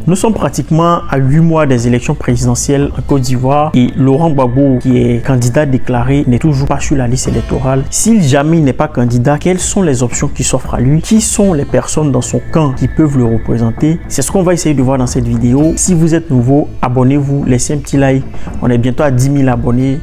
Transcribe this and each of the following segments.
Nous sommes pratiquement à 8 mois des élections présidentielles en Côte d'Ivoire et Laurent Gbagbo, qui est candidat déclaré, n'est toujours pas sur la liste électorale. S'il jamais n'est pas candidat, quelles sont les options qui s'offrent à lui? Qui sont les personnes dans son camp qui peuvent le représenter? C'est ce qu'on va essayer de voir dans cette vidéo. Si vous êtes nouveau, abonnez-vous, laissez un petit like. On est bientôt à 10 000 abonnés.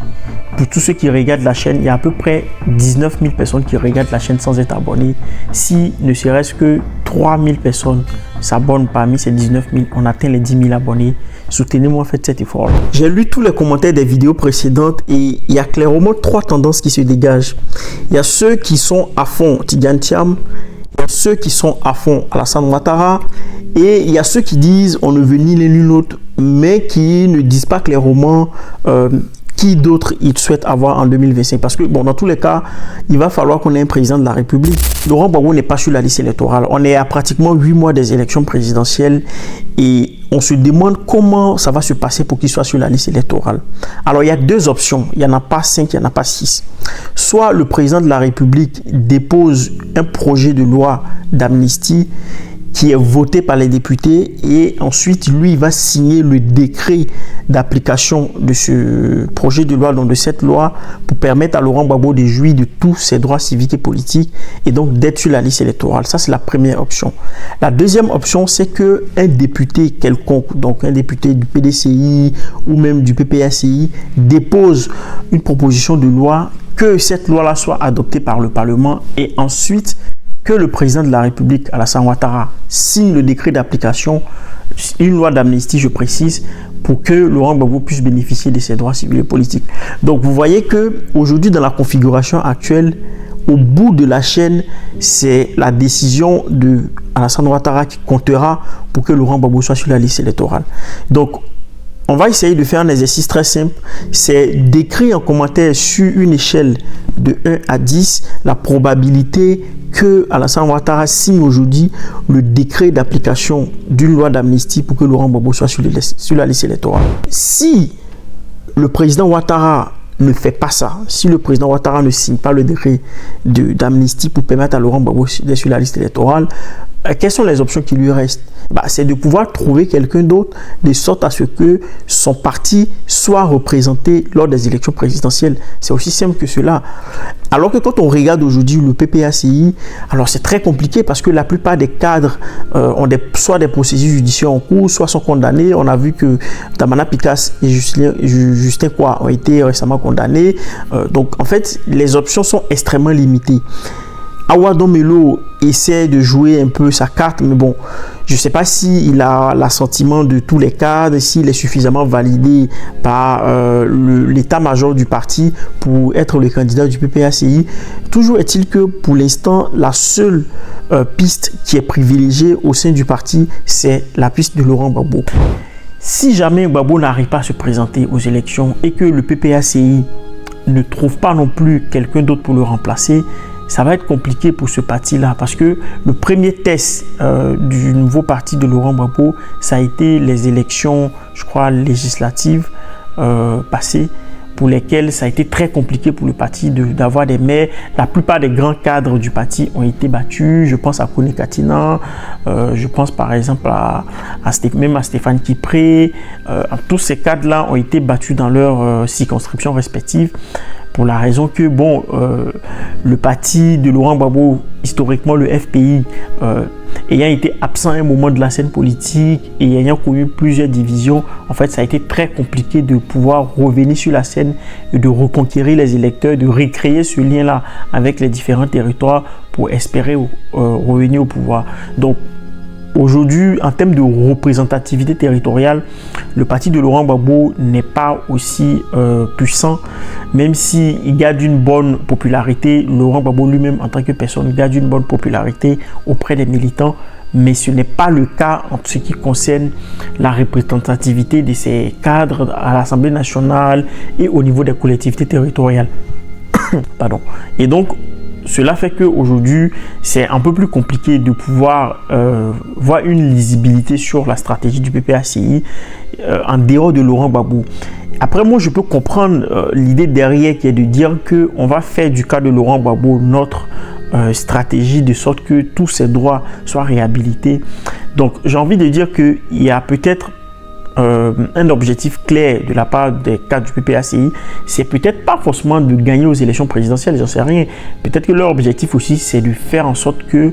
Pour tous ceux qui regardent la chaîne, il y a à peu près 19 000 personnes qui regardent la chaîne sans être abonnés. Si ne serait-ce que 3 000 personnes s'abonnent parmi ces 19 000, on atteint les 10 000 abonnés. Soutenez-moi, faites cet effort. J'ai lu tous les commentaires des vidéos précédentes et il y a clairement 3 tendances qui se dégagent. Il y a ceux qui sont à fond Tidjane Thiam, il y a ceux qui sont à fond Alassane Ouattara et il y a ceux qui disent on ne veut ni l'un ni l'autre, mais qui ne disent pas clairement qui d'autres ils souhaitent avoir en 2025. Parce que, bon, dans tous les cas, il va falloir qu'on ait un président de la République. Laurent Gbagbo n'est pas sur la liste électorale. On est à pratiquement 8 mois des élections présidentielles et on se demande comment ça va se passer pour qu'il soit sur la liste électorale. Alors, il y a 2 options. Il n'y en a pas 5, il n'y en a pas 6. Soit le président de la République dépose un projet de loi d'amnistie qui est voté par les députés et ensuite lui il va signer le décret d'application de ce projet de loi, donc de cette loi, pour permettre à Laurent Gbagbo de jouir de tous ses droits civiques et politiques et donc d'être sur la liste électorale. Ça, c'est la première option. La deuxième option, c'est que un député quelconque, donc un député du PDCI ou même du PPACI, dépose une proposition de loi, que cette loi-là soit adoptée par le Parlement et ensuite que le président de la République, Alassane Ouattara, signe le décret d'application, une loi d'amnistie, je précise, pour que Laurent Gbagbo puisse bénéficier de ses droits civils et politiques. Donc, vous voyez que aujourd'hui, dans la configuration actuelle, au bout de la chaîne, c'est la décision de Alassane Ouattara qui comptera pour que Laurent Gbagbo soit sur la liste électorale. Donc, on va essayer de faire un exercice très simple, c'est d'écrire en commentaire sur une échelle de 1 à 10 la probabilité que Alassane Ouattara signe aujourd'hui le décret d'application d'une loi d'amnistie pour que Laurent Gbagbo soit sur la liste électorale. Si le président Ouattara ne fait pas ça, si le président Ouattara ne signe pas le décret d'amnistie pour permettre à Laurent Gbagbo d'être sur la liste électorale, quelles sont les options qui lui restent? C'est de pouvoir trouver quelqu'un d'autre de sorte à ce que son parti soit représenté lors des élections présidentielles. C'est aussi simple que cela. Alors que quand on regarde aujourd'hui le PPACI, alors c'est très compliqué parce que la plupart des cadres ont soit des procédures judiciaires en cours, soit sont condamnés. On a vu que Damana Picasse et Justin Kwa ont été récemment condamnés. Donc en fait, les options sont extrêmement limitées. Awa Domelo essaie de jouer un peu sa carte, mais bon, je ne sais pas s'il a l'assentiment de tous les cadres, s'il est suffisamment validé par l'état-major du parti pour être le candidat du PPACI. Toujours est-il que pour l'instant, la seule piste qui est privilégiée au sein du parti, c'est la piste de Laurent Gbagbo. Si jamais Gbagbo n'arrive pas à se présenter aux élections et que le PPACI ne trouve pas non plus quelqu'un d'autre pour le remplacer, ça va être compliqué pour ce parti-là parce que le premier test du nouveau parti de Laurent Gbagbo, ça a été les élections, je crois, législatives passées, pour lesquelles ça a été très compliqué pour le parti d'avoir des maires. La plupart des grands cadres du parti ont été battus. Je pense à Kone Katina, je pense par exemple même à Stéphane Kipré. Tous ces cadres-là ont été battus dans leurs circonscriptions respectives, pour la raison que, bon, le parti de Laurent Gbagbo, historiquement le FPI, ayant été absent à un moment de la scène politique et ayant connu plusieurs divisions, en fait, ça a été très compliqué de pouvoir revenir sur la scène et de reconquérir les électeurs, de recréer ce lien-là avec les différents territoires pour espérer revenir au pouvoir. Donc, aujourd'hui, en termes de représentativité territoriale, le parti de Laurent Gbagbo n'est pas aussi puissant, même s'il garde une bonne popularité. Laurent Gbagbo lui-même, en tant que personne, garde une bonne popularité auprès des militants, mais ce n'est pas le cas en ce qui concerne la représentativité de ces cadres à l'Assemblée nationale et au niveau des collectivités territoriales. Pardon. Et donc, cela fait qu'aujourd'hui, c'est un peu plus compliqué de pouvoir voir une lisibilité sur la stratégie du PPACI en dehors de Laurent Gbagbo. Après, moi, je peux comprendre l'idée derrière qui est de dire qu'on va faire du cas de Laurent Gbagbo notre stratégie de sorte que tous ses droits soient réhabilités. Donc, j'ai envie de dire qu'il y a peut-être un objectif clair de la part des cadres du PPACI, c'est peut-être pas forcément de gagner aux élections présidentielles, j'en sais rien. Peut-être que leur objectif aussi, c'est de faire en sorte que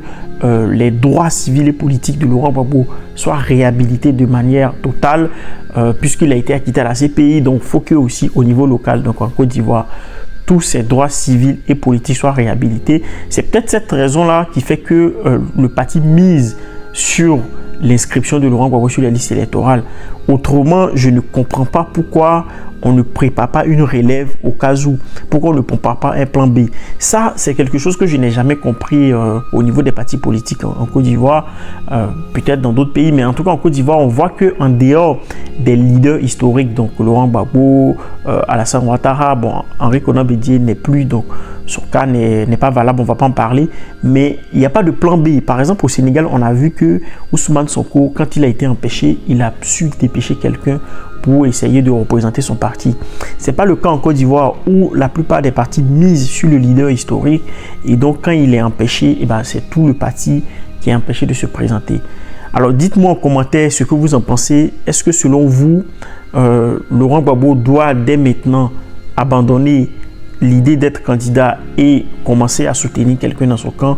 les droits civils et politiques de Laurent Gbagbo soient réhabilités de manière totale, puisqu'il a été acquitté à la CPI. Donc, il faut que aussi au niveau local, donc en Côte d'Ivoire, tous ces droits civils et politiques soient réhabilités. C'est peut-être cette raison-là qui fait que le parti mise sur l'inscription de Laurent Gbagbo sur la liste électorale. Autrement, je ne comprends pas pourquoi on ne prépare pas une relève au cas où, pourquoi on ne prépare pas un plan B. Ça, c'est quelque chose que je n'ai jamais compris au niveau des partis politiques en Côte d'Ivoire, peut-être dans d'autres pays, mais en tout cas en Côte d'Ivoire, on voit qu'en dehors des leaders historiques, donc Laurent Gbagbo, Alassane Ouattara, bon, Henri Konan Bédié n'est plus, donc son cas n'est pas valable, on ne va pas en parler, mais il n'y a pas de plan B. Par exemple, au Sénégal, on a vu que Ousmane Sonko, quand il a été empêché, il a su dépêcher quelqu'un pour essayer de représenter son parti. Ce n'est pas le cas en Côte d'Ivoire où la plupart des partis misent sur le leader historique et donc quand il est empêché, eh ben, c'est tout le parti qui est empêché de se présenter. Alors dites-moi en commentaire ce que vous en pensez. Est-ce que selon vous, Laurent Gbagbo doit dès maintenant abandonner l'idée d'être candidat et commencer à soutenir quelqu'un dans son camp?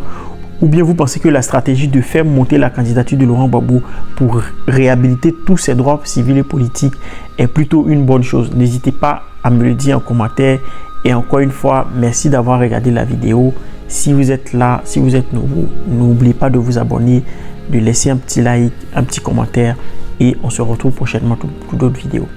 Ou bien vous pensez que la stratégie de faire monter la candidature de Laurent Gbagbo pour réhabiliter tous ses droits civils et politiques est plutôt une bonne chose? N'hésitez pas à me le dire en commentaire. Et encore une fois, merci d'avoir regardé la vidéo. Si vous êtes là, si vous êtes nouveau, n'oubliez pas de vous abonner, de laisser un petit like, un petit commentaire. Et on se retrouve prochainement pour d'autres vidéos.